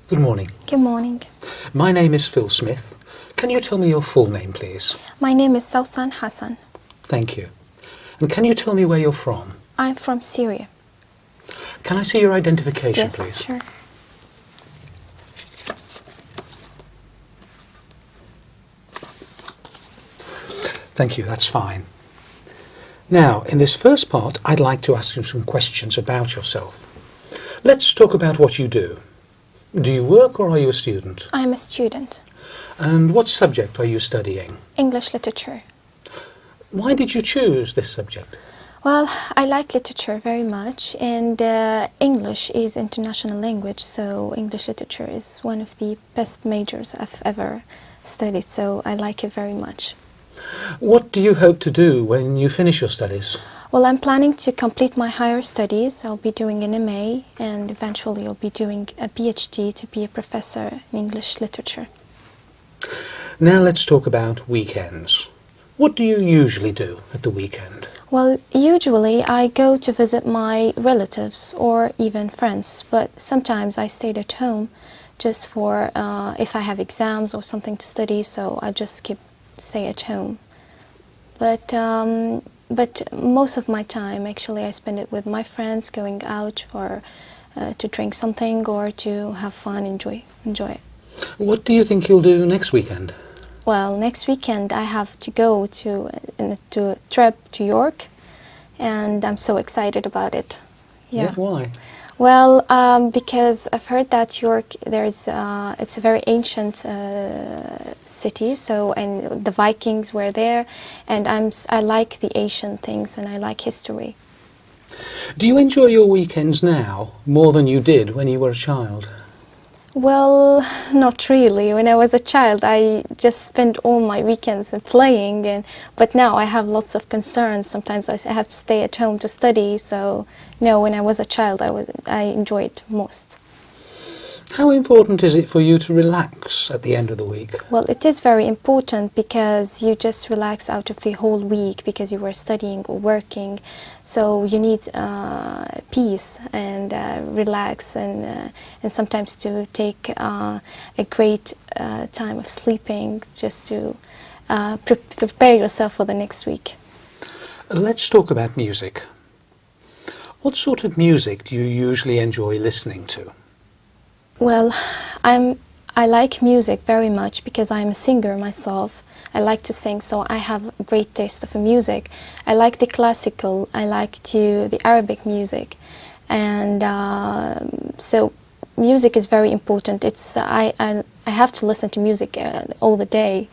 Good morning. Good morning. My name is Phil Smith. Can you tell me your full name, please? My name is Sausan Hassan. Thank you. And can you tell me where you're from? I'm from Syria. Can I see your identification, Yes, please? sure. Thank you, that's fine. Now, in this first part, I'd like to ask you some questions about yourself. Let's talk about what you do. Do you work or are you a student? I'm a student. And what subject are you studying? English literature. Why did you choose this subject? Well, I like literature very much, and English is international language, so English literature is one of the best majors I've ever studied, so I like it very much. What do you hope to do when you finish your studies? Well, I'm planning to complete my higher studies. I'll be doing an MA, and eventually I'll be doing a PhD to be a professor in English literature. Now let's talk about weekends. What do you usually do at the weekend? Well, usually I go to visit my relatives or even friends, but sometimes I stay at home just for if I have exams or something to study, so I just stay at home. But most of my time, actually, I spend it with my friends, going out for to drink something or to have fun, enjoy it. What do you think you'll do next weekend? Well, next weekend I have to go to a trip to York, and I'm so excited about it. Yeah, why? Well, because I've heard that York, it's a very ancient city, and the Vikings were there, and I like the ancient things and I like history. Do you enjoy your weekends now more than you did when you were a child? Well, not really. When I was a child, I just spent all my weekends playing, but now I have lots of concerns. Sometimes I have to stay at home to study, so no, when I was a child, I enjoyed it most. How important is it for you to relax at the end of the week? Well, it is very important because you just relax out of the whole week because you were studying or working. So you need peace and relax and sometimes to take a great time of sleeping just to prepare yourself for the next week. Let's talk about music. What sort of music do you usually enjoy listening to? Well, I like music very much because I'm a singer myself. I like to sing, so I have a great taste of music. I like the classical, I like the Arabic music, and so music is very important. I have to listen to music all the day.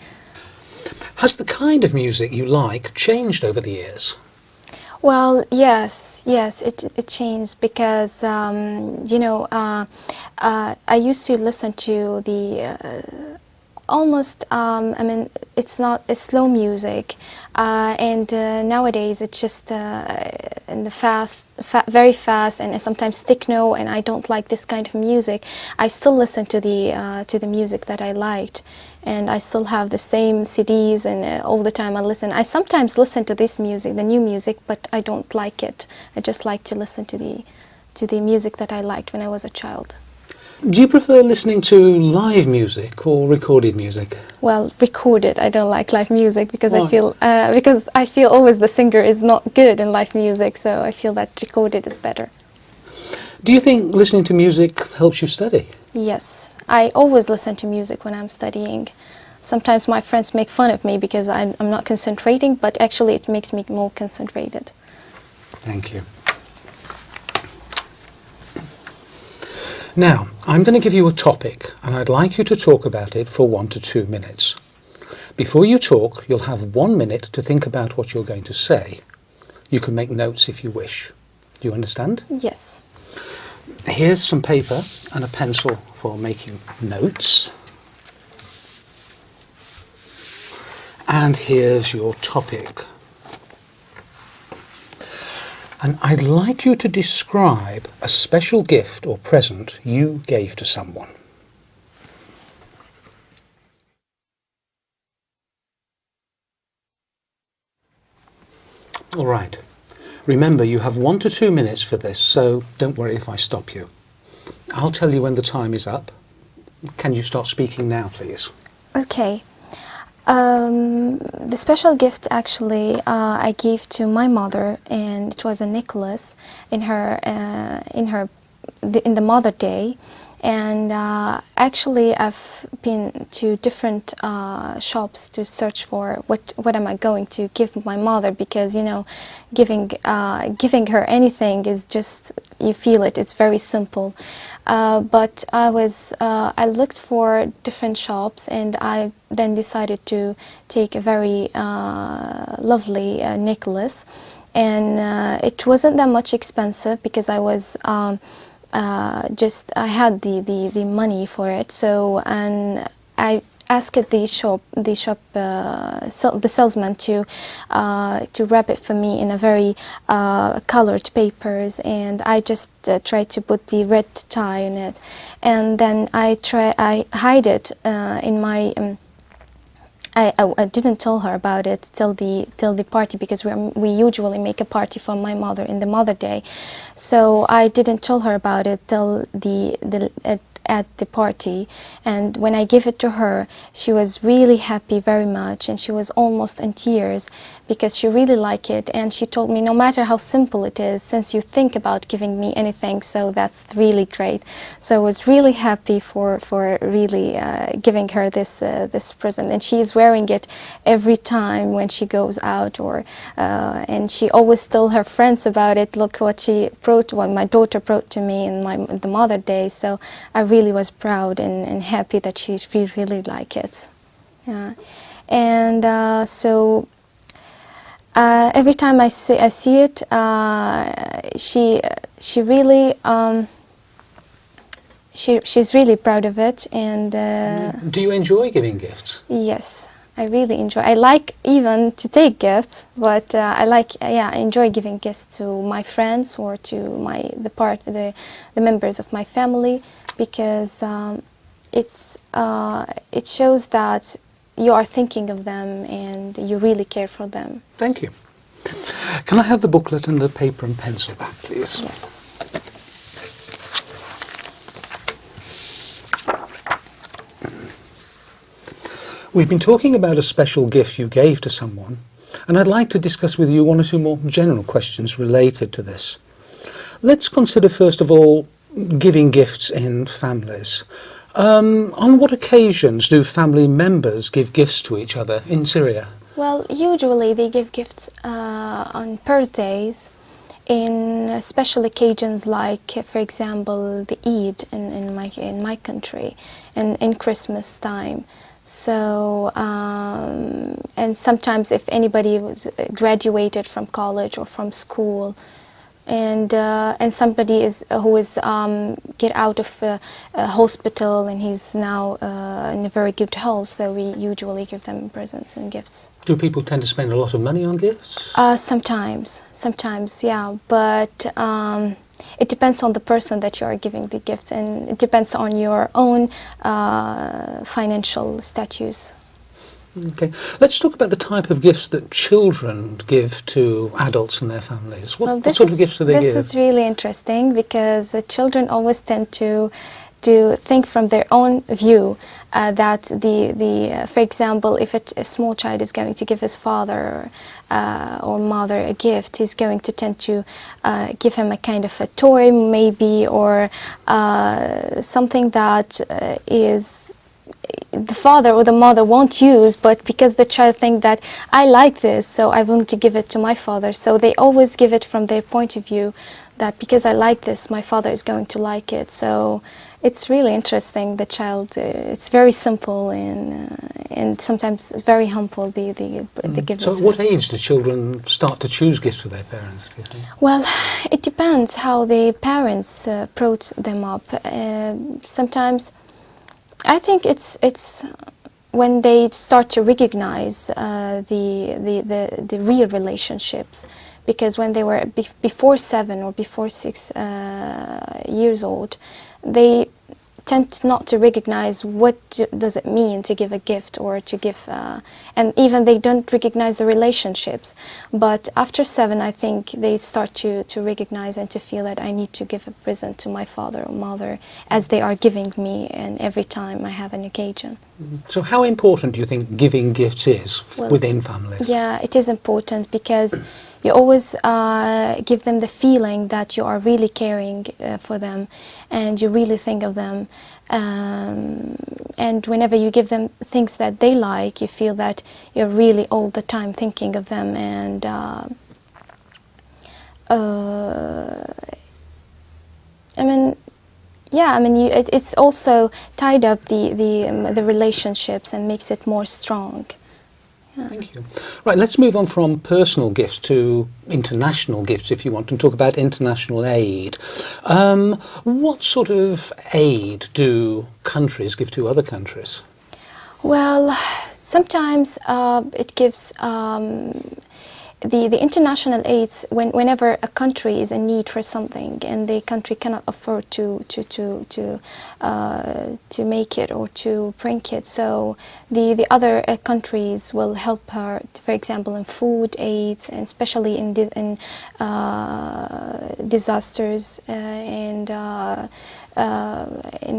Has the kind of music you like changed over the years? Well, yes, it changed because I used to listen to the almost it's slow music, and nowadays it's just in the very fast and sometimes techno, and I don't like this kind of music. I still listen to the music that I liked, and I still have the same CDs, and all the time I listen. I sometimes listen to this music, the new music, but I don't like it. I just like to listen to the music that I liked when I was a child. Do you prefer listening to live music or recorded music? Well, recorded. I don't like live music because Why? I feel always the singer is not good in live music, so I feel that recorded is better. Do you think listening to music helps you study? Yes, I always listen to music when I'm studying. Sometimes my friends make fun of me because I'm not concentrating, but actually it makes me more concentrated. Thank you. Now, I'm going to give you a topic, and I'd like you to talk about it for 1 to 2 minutes. Before you talk, you'll have 1 minute to think about what you're going to say. You can make notes if you wish. Do you understand? Yes. Here's some paper and a pencil for making notes. And here's your topic. And I'd like you to describe a special gift or present you gave to someone. All right. Remember, you have 1 to 2 minutes for this, so don't worry if I stop you. I'll tell you when the time is up, can you start speaking now, please? Okay. The special gift actually I gave to my mother, and it was a necklace in the Mother Day. And actually, I've been to different shops to search for what am I going to give my mother, because you know, giving her anything is just, you feel it. It's very simple. But I looked for different shops, and I then decided to take a very lovely necklace, and it wasn't that much expensive because I was. I had the money for it, so, and I asked the salesman to wrap it for me in a very colored papers, and I just tried to put the red tie in it, and then I hide it in my. I didn't tell her about it till the party, because we usually make a party for my mother in the Mother Day, so I didn't tell her about it till at the party. And when I gave it to her, she was really happy very much, and she was almost in tears because she really liked it, and she told me, no matter how simple it is, since you think about giving me anything, so that's really great. So I was really happy for really giving her this present, and she's wearing it every time when she goes out, or and she always told her friends about it. Look what my daughter brought to me in the Mother Day. So I really was proud and happy that she really liked it. And so every time I see it, she really she's really proud of it. And do you enjoy giving gifts? Yes, I really enjoy. I like even to take gifts, but I enjoy giving gifts to my friends or to the members of my family, because it shows that you are thinking of them and you really care for them. Thank you. Can I have the booklet and the paper and pencil back, please? Yes. We've been talking about a special gift you gave to someone, and I'd like to discuss with you one or two more general questions related to this. Let's consider first of all giving gifts in families. On what occasions do family members give gifts to each other in Syria? Well, usually they give gifts on birthdays, in special occasions like, for example, the Eid in my country, and in Christmas time. So, and sometimes if anybody was graduated from college or from school, and somebody who is get out of a hospital and he's now in a very good health, so we usually give them presents and gifts. Do people tend to spend a lot of money on gifts? Sometimes, yeah, but it depends on the person that you are giving the gifts, and it depends on your own financial status. Okay, let's talk about the type of gifts that children give to adults and their families. What sort of gifts do they give? This is really interesting, because children always tend to think from their own view, that for example, if a small child is going to give his father or mother a gift, he's going to tend to give him a kind of a toy maybe, or something that is the father or the mother won't use, but because the child thinks that I like this, so I want to give it to my father. So they always give it from their point of view, that because I like this, my father is going to like it. So it's really interesting. The child, it's very simple and sometimes very humble. The gifts. So at what age do children start to choose gifts for their parents, do you think? Well, it depends how the parents brought them up. Sometimes I think it's when they start to recognize the real relationships, because when they were before 7 or before 6 years old, they tend not to recognize what does it mean to give a gift or to give, and even they don't recognize the relationships. But after 7, I think they start to recognize and to feel that I need to give a present to my father or mother as they are giving me, and every time I have an occasion. So how important do you think giving gifts is Well, within families? Yeah, it is important because you always give them the feeling that you are really caring for them and you really think of them. And whenever you give them things that they like, you feel that you're really all the time thinking of them. And I mean, yeah, I mean, it's also tied up the relationships and makes it more strong. Yeah. Thank you. Right, let's move on from personal gifts to international gifts, if you want, and talk about international aid. What sort of aid do countries give to other countries? Well, sometimes it gives the international aids whenever a country is in need for something and the country cannot afford to make it or to bring it, so the other countries will help her, for example, in food aids, and especially in disasters and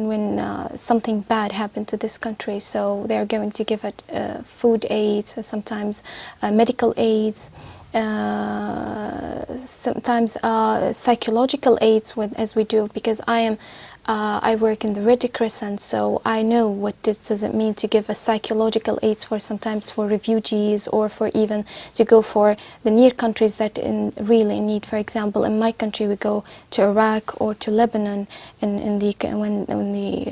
when something bad happened to this country, so they're going to give it food aids, sometimes medical aids, sometimes psychological aids, as we do, because I work in the Red Crescent, so I know what this does it mean to give a psychological aids for sometimes for refugees or for even to go for the near countries that really need. For example, in my country we go to Iraq or to Lebanon when the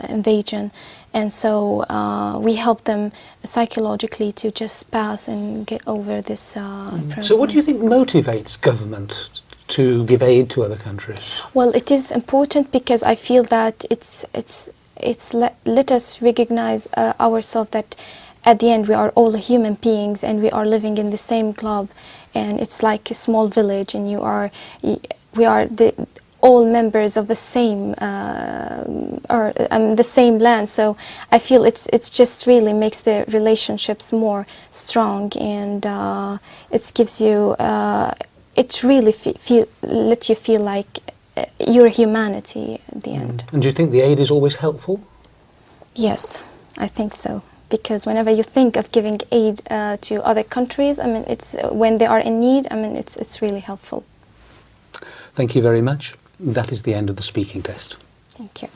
invasion, and so we help them psychologically to just pass and get over this problem. So what do you think motivates government to give aid to other countries? Well, it is important because I feel that let us recognize ourselves that at the end we are all human beings and we are living in the same club, and it's like a small village, and we are all members of the same the same land. So I feel it's just really makes the relationships more strong, and it gives you it really lets you feel like your humanity at the end. And do you think the aid is always helpful? Yes, I think so. Because whenever you think of giving aid to other countries, I mean, it's when they are in need, I mean, it's really helpful. Thank you very much. That is the end of the speaking test. Thank you.